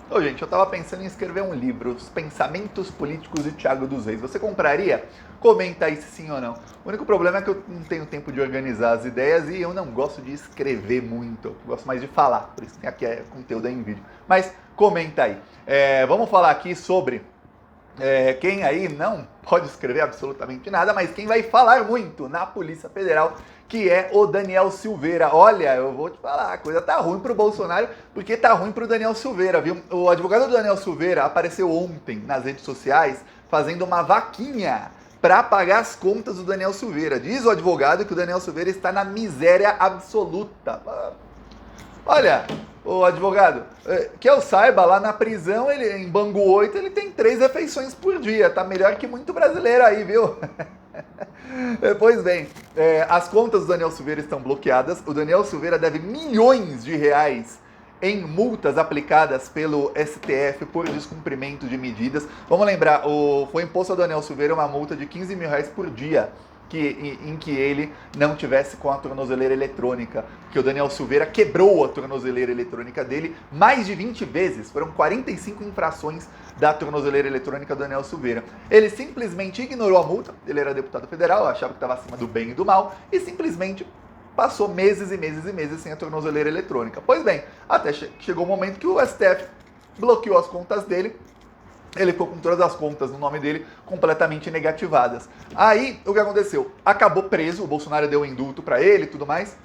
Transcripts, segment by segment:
Ô, gente, eu tava pensando em escrever um livro, Os Pensamentos Políticos de Thiago dos Reis. Você compraria? Comenta aí se sim ou não. O único problema é que eu não tenho tempo de organizar as ideias e eu não gosto de escrever muito. Eu gosto mais de falar, por isso que aqui é conteúdo em vídeo. Mas comenta aí. Vamos falar aqui sobre quem aí não pode escrever absolutamente nada, mas quem vai falar muito na Polícia Federal, que é o Daniel Silveira. Olha, eu vou te falar, a coisa tá ruim pro Bolsonaro, porque tá ruim pro Daniel Silveira, viu? O advogado do Daniel Silveira apareceu ontem nas redes sociais fazendo uma vaquinha para pagar as contas do Daniel Silveira. Diz o advogado que o Daniel Silveira está na miséria absoluta. Olha, o advogado, que eu saiba, lá na prisão, ele, em Bangu 8, ele tem 3 refeições por dia. Tá melhor que muito brasileiro aí, viu? Pois bem, as contas do Daniel Silveira estão bloqueadas. O Daniel Silveira deve milhões de reais em multas aplicadas pelo STF por descumprimento de medidas. Vamos lembrar, foi imposto ao Daniel Silveira uma multa de 15 mil reais por dia em que ele não tivesse com a tornozeleira eletrônica, porque o Daniel Silveira quebrou a tornozeleira eletrônica dele mais de 20 vezes, foram 45 infrações da tornozeleira eletrônica do Daniel Silveira. Ele simplesmente ignorou a multa, ele era deputado federal, achava que estava acima do bem e do mal, e simplesmente passou meses e meses e meses sem a tornozeleira eletrônica. Pois bem, até chegou o momento que o STF bloqueou as contas dele. Ele ficou com todas as contas no nome dele completamente negativadas. Aí, o que aconteceu? Acabou preso, o Bolsonaro deu um indulto para ele e tudo mais.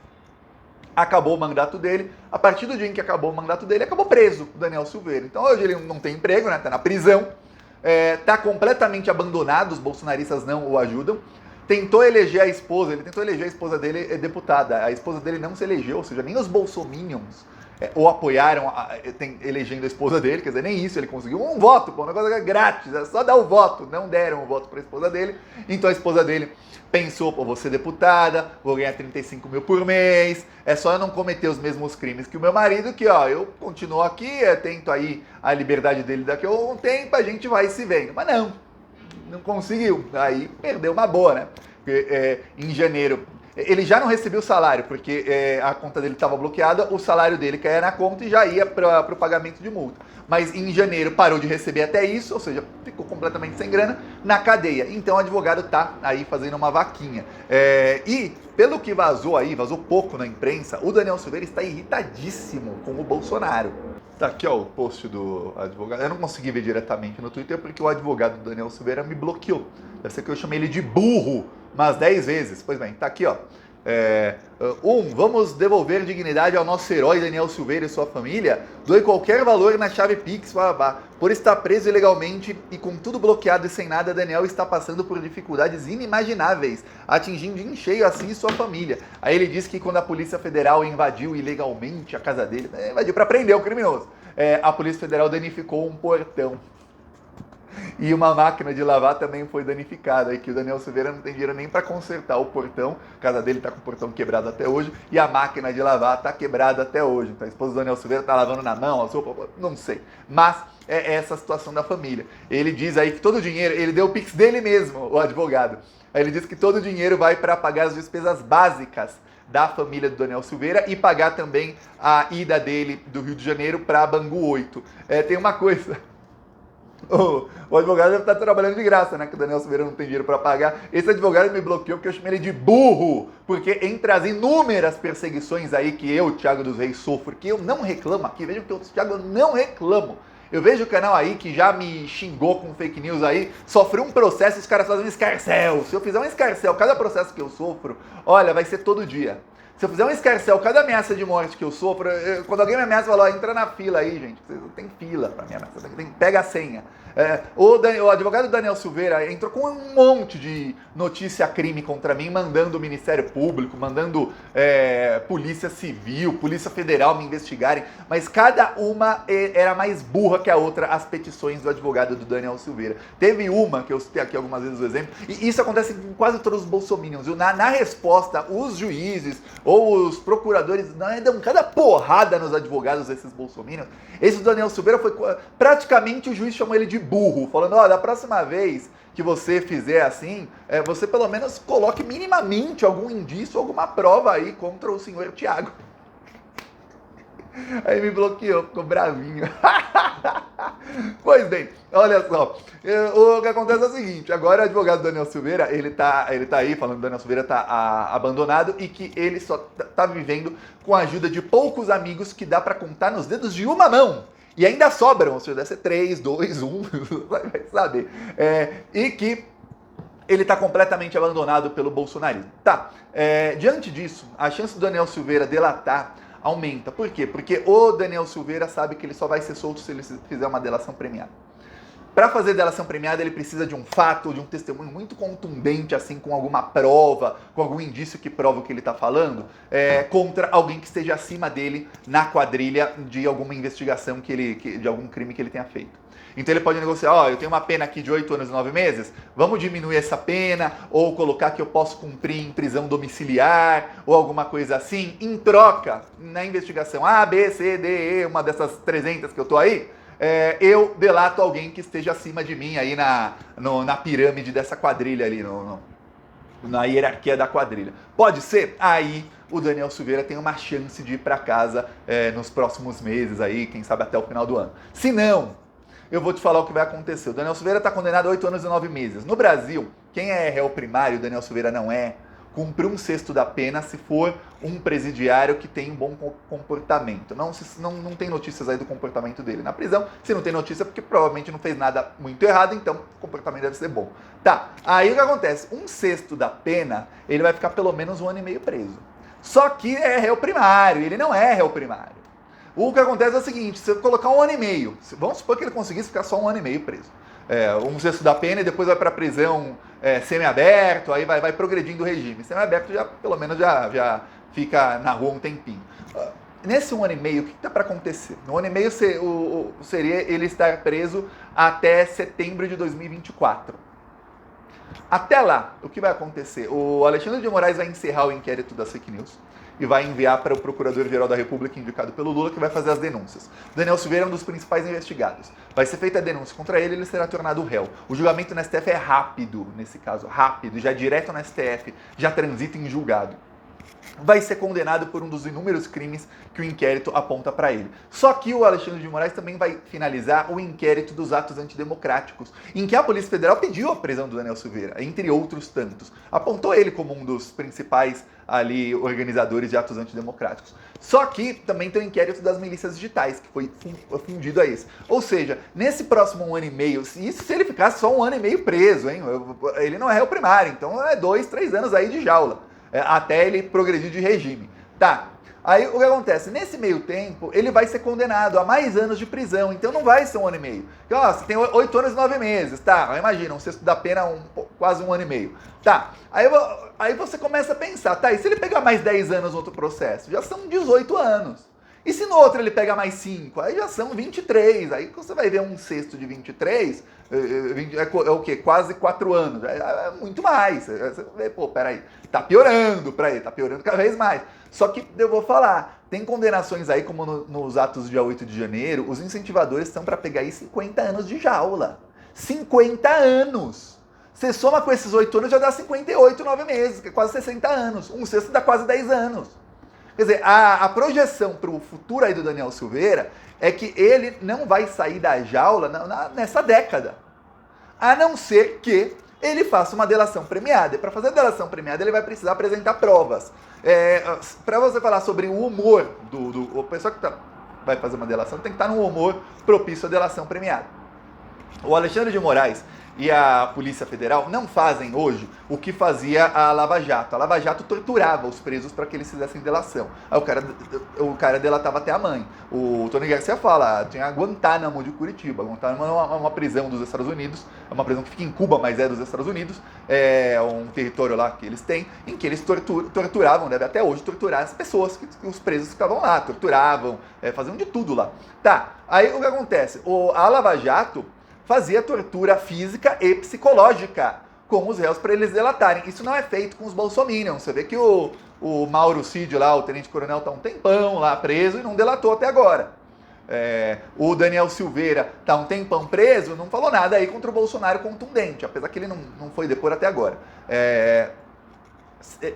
Acabou o mandato dele. A partir do dia em que acabou o mandato dele, acabou preso o Daniel Silveira. Então hoje ele não tem emprego, né? Tá na prisão. Tá completamente abandonado, os bolsonaristas não o ajudam. Tentou eleger a esposa dele deputada. A esposa dele não se elegeu, ou seja, nem os bolsominions ou apoiaram elegendo a esposa dele, quer dizer, nem isso, ele conseguiu um voto, pô, um negócio grátis, é só dar o voto, não deram o voto para a esposa dele, então a esposa dele pensou, pô, vou ser deputada, vou ganhar 35 mil por mês, é só eu não cometer os mesmos crimes que o meu marido, que ó, eu continuo aqui, tento aí a liberdade dele daqui a um tempo, a gente vai se vendo, mas não conseguiu, aí perdeu uma boa, né, porque em janeiro ele já não recebeu o salário, porque a conta dele estava bloqueada, o salário dele caía na conta e já ia para o pagamento de multa. Mas em janeiro parou de receber até isso, ou seja, ficou completamente sem grana, na cadeia. Então o advogado está aí fazendo uma vaquinha. E pelo que vazou pouco na imprensa, o Daniel Silveira está irritadíssimo com o Bolsonaro. Tá aqui ó, o post do advogado. Eu não consegui ver diretamente no Twitter porque o advogado do Daniel Silveira me bloqueou. Deve ser que eu chamei ele de burro umas 10 vezes. Pois bem, tá aqui ó. Vamos devolver dignidade ao nosso herói Daniel Silveira e sua família. Doe qualquer valor na chave Pix. Por estar preso ilegalmente e com tudo bloqueado e sem nada, Daniel está passando por dificuldades inimagináveis, atingindo em cheio assim e sua família. Aí ele diz que quando a Polícia Federal invadiu ilegalmente a casa dele, invadiu para prender o criminoso, a Polícia Federal danificou um portão. E uma máquina de lavar também foi danificada, e que o Daniel Silveira não tem dinheiro nem para consertar o portão, a casa dele está com o portão quebrado até hoje, e a máquina de lavar está quebrada até hoje. Então a esposa do Daniel Silveira está lavando na mão, a sopa, não sei. Mas é essa a situação da família. Ele diz aí que todo o dinheiro, ele deu o Pix dele mesmo, o advogado. Aí ele diz que todo o dinheiro vai para pagar as despesas básicas da família do Daniel Silveira e pagar também a ida dele do Rio de Janeiro para Bangu 8. Tem uma coisa... O advogado deve estar trabalhando de graça, né? Que o Daniel Silveira não tem dinheiro para pagar. Esse advogado me bloqueou porque eu chamei ele de burro. Porque entre as inúmeras perseguições aí que eu, Thiago dos Reis, sofro, que eu não reclamo aqui, veja que eu, Thiago, eu não reclamo. Eu vejo o canal aí que já me xingou com fake news aí, sofri um processo e os caras fazem um escarcel. Se eu fizer um escarcel, cada processo que eu sofro, olha, vai ser todo dia. Se eu fizer um escarcel, cada ameaça de morte que eu sofro, quando alguém me ameaça, eu falo, entra na fila aí, gente. Tem fila pra me ameaçar, pega a senha. O advogado Daniel Silveira entrou com um monte de notícia crime contra mim, mandando o Ministério Público, mandando Polícia Civil, Polícia Federal me investigarem, mas cada uma era mais burra que a outra, as petições do advogado do Daniel Silveira. Teve uma, que eu citei aqui algumas vezes o exemplo, e isso acontece com quase todos os bolsominions, viu? Na resposta, os juízes ou os procuradores dão cada porrada nos advogados desses bolsominions. Esse do Daniel Silveira foi praticamente o juiz chamou ele de burro, falando, da próxima vez que você fizer assim, você pelo menos coloque minimamente algum indício, alguma prova aí contra o senhor Thiago. Aí me bloqueou, ficou bravinho. Olha só, o que acontece é o seguinte, agora o advogado Daniel Silveira, ele tá aí falando que o Daniel Silveira tá abandonado e que ele só tá vivendo com a ajuda de poucos amigos que dá para contar nos dedos de uma mão. E ainda sobram, ou seja, deve ser 3, 2, 1, vai saber. E que ele está completamente abandonado pelo bolsonarismo. Tá, diante disso, a chance do Daniel Silveira delatar aumenta. Por quê? Porque o Daniel Silveira sabe que ele só vai ser solto se ele fizer uma delação premiada. Para fazer delação premiada, ele precisa de um fato, de um testemunho muito contundente, assim, com alguma prova, com algum indício que prova o que ele está falando, contra alguém que esteja acima dele na quadrilha de alguma investigação de algum crime que ele tenha feito. Então ele pode negociar, eu tenho uma pena aqui de 8 anos e 9 meses, vamos diminuir essa pena, ou colocar que eu posso cumprir em prisão domiciliar, ou alguma coisa assim, em troca, na investigação A, B, C, D, E, uma dessas 300 que eu tô aí, eu delato alguém que esteja acima de mim aí na pirâmide dessa quadrilha ali, na hierarquia da quadrilha. Pode ser? Aí o Daniel Silveira tem uma chance de ir para casa nos próximos meses aí, quem sabe até o final do ano. Se não, eu vou te falar o que vai acontecer. O Daniel Silveira está condenado a 8 anos e 9 meses. No Brasil, quem é réu primário, o Daniel Silveira não é, cumpre 1/6 da pena se for um presidiário que tem um bom comportamento. Não tem notícias aí do comportamento dele na prisão. Se não tem notícia, é porque provavelmente não fez nada muito errado, então o comportamento deve ser bom. Tá, aí o que acontece? 1/6 da pena, ele vai ficar pelo menos 1 ano e meio preso. Só que é réu primário, ele não é réu primário. O que acontece é o seguinte, se você colocar 1 ano e meio, vamos supor que ele conseguisse ficar só 1 ano e meio preso. 1/6 da pena e depois vai para prisão semiaberto, aí vai progredindo o regime. Semiaberto já, pelo menos, já fica na rua um tempinho. Nesse 1 ano e meio, o que está para acontecer? No 1 ano e meio seria ele estar preso até setembro de 2024. Até lá, o que vai acontecer? O Alexandre de Moraes vai encerrar o inquérito das fake news e vai enviar para o Procurador-Geral da República, indicado pelo Lula, que vai fazer as denúncias. Daniel Silveira é um dos principais investigados. Vai ser feita a denúncia contra ele, ele será tornado réu. O julgamento no STF é rápido, nesse caso, rápido, já direto no STF, já transita em julgado. Vai ser condenado por um dos inúmeros crimes que o inquérito aponta para ele. Só que o Alexandre de Moraes também vai finalizar o inquérito dos atos antidemocráticos, em que a Polícia Federal pediu a prisão do Daniel Silveira, entre outros tantos. Apontou ele como um dos principais ali organizadores de atos antidemocráticos. Só que também tem o inquérito das milícias digitais, que foi fundido a esse. Ou seja, nesse próximo 1 ano e meio, isso se ele ficasse só 1 ano e meio preso, hein? Ele não é réu primário, então é 2, 3 anos aí de jaula. Até ele progredir de regime. Tá, aí o que acontece? Nesse meio tempo, ele vai ser condenado a mais anos de prisão, então não vai ser 1 ano e meio. Então, você tem 8 anos e 9 meses, tá? Imagina, 1/6 da pena, quase 1 ano e meio. Tá, aí você começa a pensar, tá, e se ele pegar mais 10 anos no outro processo? Já são 18 anos. E se no outro ele pega mais 5? Aí já são 23. Aí você vai ver 1/6 de 23, é o quê? Quase 4 anos. É muito mais. Você vê, peraí, tá piorando cada vez mais. Só que eu vou falar, tem condenações aí, como nos atos do dia 8 de janeiro, os incentivadores estão para pegar aí 50 anos de jaula. 50 anos! Você soma com esses 8 anos, já dá 58, 9 meses, que é quase 60 anos. 1/6 dá quase 10 anos. Quer dizer, a projeção para o futuro aí do Daniel Silveira é que ele não vai sair da jaula nessa década. A não ser que ele faça uma delação premiada. E para fazer a delação premiada, ele vai precisar apresentar provas. Para você falar sobre o humor o pessoal que vai fazer uma delação tem que estar num humor propício à delação premiada. O Alexandre de Moraes e a Polícia Federal não fazem hoje o que fazia a Lava Jato. A Lava Jato torturava os presos para que eles fizessem delação. Aí o cara delatava até a mãe. O Tony Garcia fala, tinha a Guantánamo de Curitiba. Guantánamo é uma prisão dos Estados Unidos, é uma prisão que fica em Cuba, mas é dos Estados Unidos. É um território lá que eles têm, em que eles torturavam, deve até hoje torturar as pessoas, que os presos ficavam lá, torturavam, faziam de tudo lá. Tá, aí o que acontece? A Lava Jato fazia tortura física e psicológica com os réus para eles delatarem. Isso não é feito com os bolsominions. Você vê que o Mauro Cid lá, o tenente-coronel, tá um tempão lá preso e não delatou até agora. O Daniel Silveira tá um tempão preso, não falou nada aí contra o Bolsonaro contundente, apesar que ele não foi depor até agora.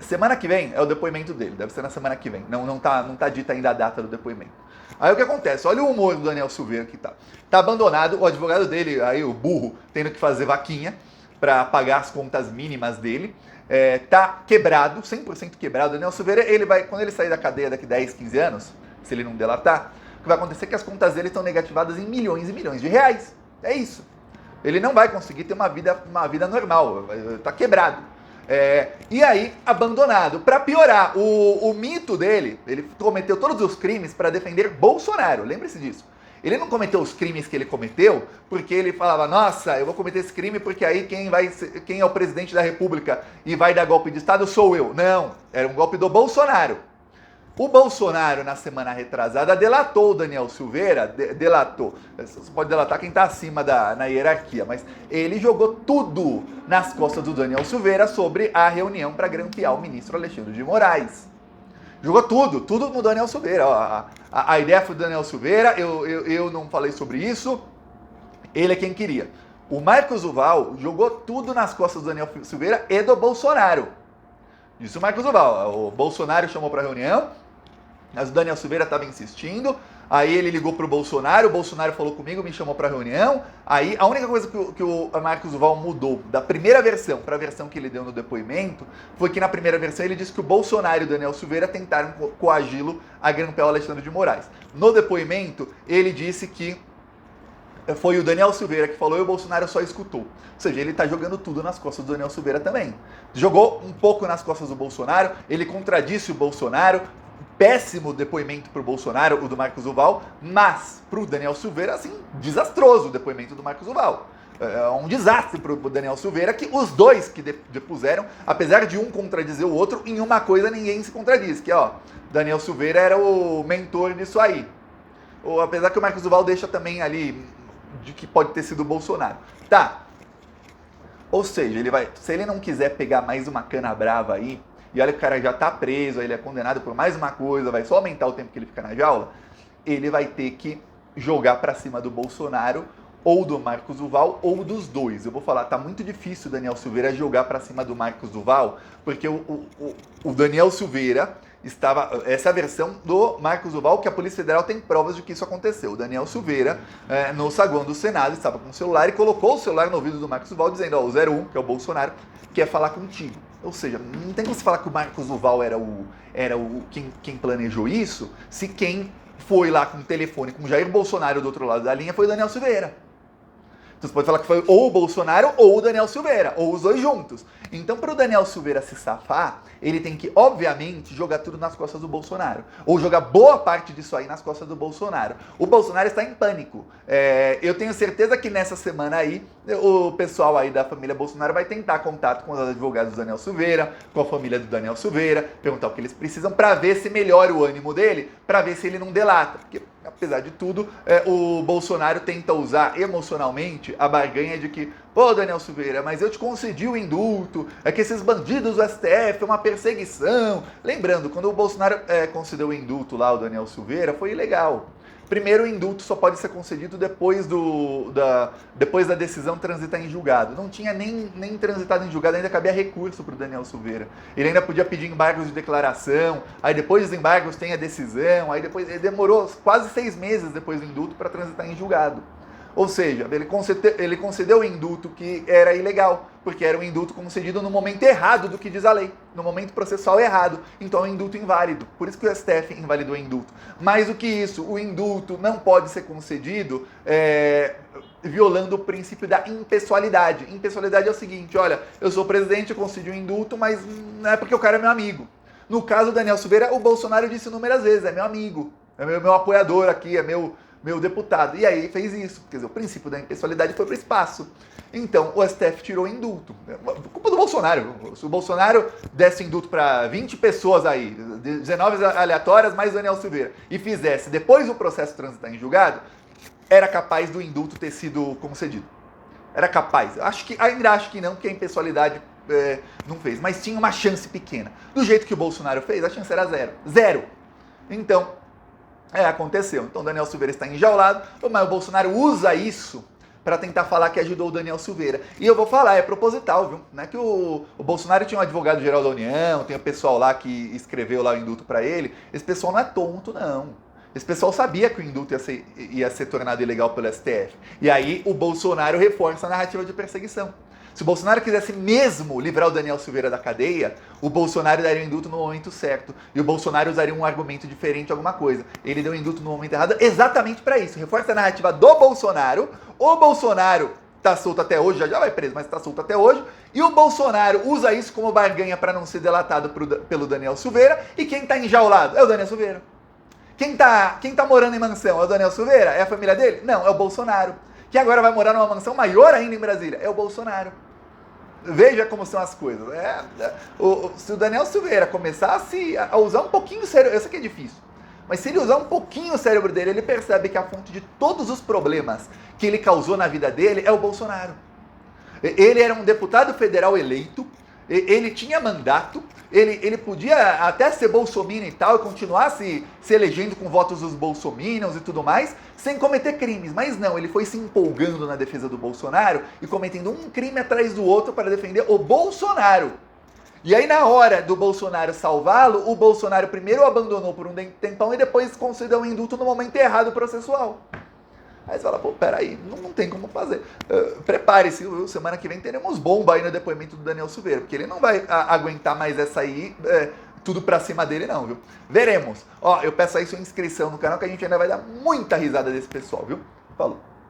Semana que vem é o depoimento dele, deve ser na semana que vem. Não tá dita ainda a data do depoimento. Aí o que acontece? Olha o humor do Daniel Silveira que tá. Tá abandonado, o advogado dele, aí o burro, tendo que fazer vaquinha para pagar as contas mínimas dele. Tá quebrado, 100% quebrado. O Daniel Silveira, quando ele sair da cadeia daqui 10, 15 anos, se ele não delatar, o que vai acontecer é que as contas dele estão negativadas em milhões e milhões de reais. É isso. Ele não vai conseguir ter uma vida normal, tá quebrado. E aí, abandonado. Para piorar, o mito dele, ele cometeu todos os crimes para defender Bolsonaro, lembre-se disso. Ele não cometeu os crimes que ele cometeu porque ele falava, nossa, eu vou cometer esse crime porque aí quem é o presidente da república e vai dar golpe de estado sou eu. Não, era um golpe do Bolsonaro. O Bolsonaro, na semana retrasada, delatou o Daniel Silveira, delatou. Você pode delatar quem está acima na hierarquia, mas ele jogou tudo nas costas do Daniel Silveira sobre a reunião para grampear o ministro Alexandre de Moraes. Jogou tudo no Daniel Silveira. Ó, a ideia foi do Daniel Silveira, eu não falei sobre isso, ele é quem queria. O Marcos Duval jogou tudo nas costas do Daniel Silveira e do Bolsonaro. Disse o Marcos Duval. O Bolsonaro chamou para reunião, mas o Daniel Silveira estava insistindo, aí ele ligou pro Bolsonaro, o Bolsonaro falou comigo, me chamou para reunião, aí a única coisa que o Marcos Duval mudou da primeira versão para a versão que ele deu no depoimento, foi que na primeira versão ele disse que o Bolsonaro e o Daniel Silveira tentaram coagi-lo a grampear o Alexandre de Moraes. No depoimento, ele disse que foi o Daniel Silveira que falou e o Bolsonaro só escutou. Ou seja, ele está jogando tudo nas costas do Daniel Silveira também. Jogou um pouco nas costas do Bolsonaro, ele contradisse o Bolsonaro, péssimo depoimento para o Bolsonaro, o do Marcos Duval, mas para o Daniel Silveira, assim, desastroso o depoimento do Marcos Duval. É um desastre para o Daniel Silveira, que os dois que depuseram, apesar de um contradizer o outro, em uma coisa ninguém se contradiz, que Daniel Silveira era o mentor disso aí. Apesar que o Marcos Duval deixa também ali de que pode ter sido o Bolsonaro. Tá. Ou seja, se ele não quiser pegar mais uma cana brava aí, e olha que o cara já tá preso, ele é condenado por mais uma coisa, vai só aumentar o tempo que ele fica na jaula, ele vai ter que jogar pra cima do Bolsonaro, ou do Marcos Duval, ou dos dois. Eu vou falar, tá muito difícil o Daniel Silveira jogar pra cima do Marcos Duval, porque o Daniel Silveira estava, essa é a versão do Marcos Duval, que a Polícia Federal tem provas de que isso aconteceu. O Daniel Silveira, no saguão do Senado, estava com o celular e colocou o celular no ouvido do Marcos Duval, dizendo, o 01, que é o Bolsonaro, quer falar contigo. Ou seja, não tem como você falar que o Marcos Duval era quem planejou isso, se quem foi lá com o telefone com o Jair Bolsonaro do outro lado da linha foi o Daniel Silveira. Então você pode falar que foi ou o Bolsonaro ou o Daniel Silveira, ou os dois juntos. Então, para o Daniel Silveira se safar, ele tem que, obviamente, jogar tudo nas costas do Bolsonaro. Ou jogar boa parte disso aí nas costas do Bolsonaro. O Bolsonaro está em pânico. Eu tenho certeza que nessa semana aí, o pessoal aí da família Bolsonaro vai tentar contato com os advogados do Daniel Silveira, com a família do Daniel Silveira, perguntar o que eles precisam para ver se melhora o ânimo dele, para ver se ele não delata. Porque, apesar de tudo, o Bolsonaro tenta usar emocionalmente a barganha de que, pô, Daniel Silveira, mas eu te concedi o indulto, é que esses bandidos do STF é uma perseguição. Lembrando, quando o Bolsonaro concedeu o indulto lá ao Daniel Silveira, foi ilegal. Primeiro, o indulto só pode ser concedido depois da decisão transitar em julgado. Não tinha nem transitado em julgado, ainda cabia recurso para o Daniel Silveira. Ele ainda podia pedir embargos de declaração, aí depois dos embargos tem a decisão, aí depois ele demorou quase 6 meses depois do indulto para transitar em julgado. Ou seja, ele concedeu o indulto que era ilegal, porque era um indulto concedido no momento errado do que diz a lei, no momento processual errado. Então é um indulto inválido. Por isso que o STF invalidou o indulto. Mais do que isso, o indulto não pode ser concedido violando o princípio da impessoalidade. Impessoalidade é o seguinte, olha, eu sou presidente, eu concedi um indulto, mas não é porque o cara é meu amigo. No caso do Daniel Silveira, o Bolsonaro disse inúmeras vezes, é meu amigo, é meu apoiador aqui, é meu deputado. E aí fez isso. Quer dizer, o princípio da impessoalidade foi para o espaço. Então, o STF tirou o indulto. Culpa do Bolsonaro. Se o Bolsonaro desse indulto para 20 pessoas aí, 19 aleatórias, mais Daniel Silveira, e fizesse depois o processo transitar em julgado, era capaz do indulto ter sido concedido. Era capaz. Ainda acho que não, porque a impessoalidade não fez. Mas tinha uma chance pequena. Do jeito que o Bolsonaro fez, a chance era zero. Zero. Então, aconteceu. Então o Daniel Silveira está enjaulado, mas o Bolsonaro usa isso para tentar falar que ajudou o Daniel Silveira. E eu vou falar, é proposital, viu? Não é que o Bolsonaro tinha um advogado-geral da União, tem o pessoal lá que escreveu lá o indulto para ele. Esse pessoal não é tonto, não. Esse pessoal sabia que o indulto ia ser tornado ilegal pelo STF. E aí o Bolsonaro reforça a narrativa de perseguição. Se o Bolsonaro quisesse mesmo livrar o Daniel Silveira da cadeia, o Bolsonaro daria o indulto no momento certo. E o Bolsonaro usaria um argumento diferente, alguma coisa. Ele deu o indulto no momento errado exatamente para isso. Reforça a narrativa do Bolsonaro. O Bolsonaro tá solto até hoje, já vai preso, mas tá solto até hoje. E o Bolsonaro usa isso como barganha para não ser delatado pelo Daniel Silveira. E quem tá enjaulado é o Daniel Silveira. Quem tá morando em mansão é o Daniel Silveira? É a família dele? Não, é o Bolsonaro. Que agora vai morar numa mansão maior ainda em Brasília? É o Bolsonaro. Veja como são as coisas. Se o Daniel Silveira começasse a usar um pouquinho o cérebro, eu sei que é difícil, mas se ele usar um pouquinho o cérebro dele, ele percebe que a fonte de todos os problemas que ele causou na vida dele é o Bolsonaro. Ele era um deputado federal eleito, ele tinha mandato, ele podia até ser bolsominion e tal, e continuar se elegendo com votos dos bolsominions e tudo mais, sem cometer crimes. Mas não, ele foi se empolgando na defesa do Bolsonaro e cometendo um crime atrás do outro para defender o Bolsonaro. E aí, na hora do Bolsonaro salvá-lo, o Bolsonaro primeiro o abandonou por um tempão e depois concedeu um indulto no momento errado processual. Aí você fala, pô, peraí, não tem como fazer. Prepare-se, semana que vem teremos bomba aí no depoimento do Daniel Silveira, porque ele não vai aguentar mais essa aí, tudo pra cima dele não, viu? Veremos. Ó, eu peço aí sua inscrição no canal, que a gente ainda vai dar muita risada desse pessoal, viu? Falou.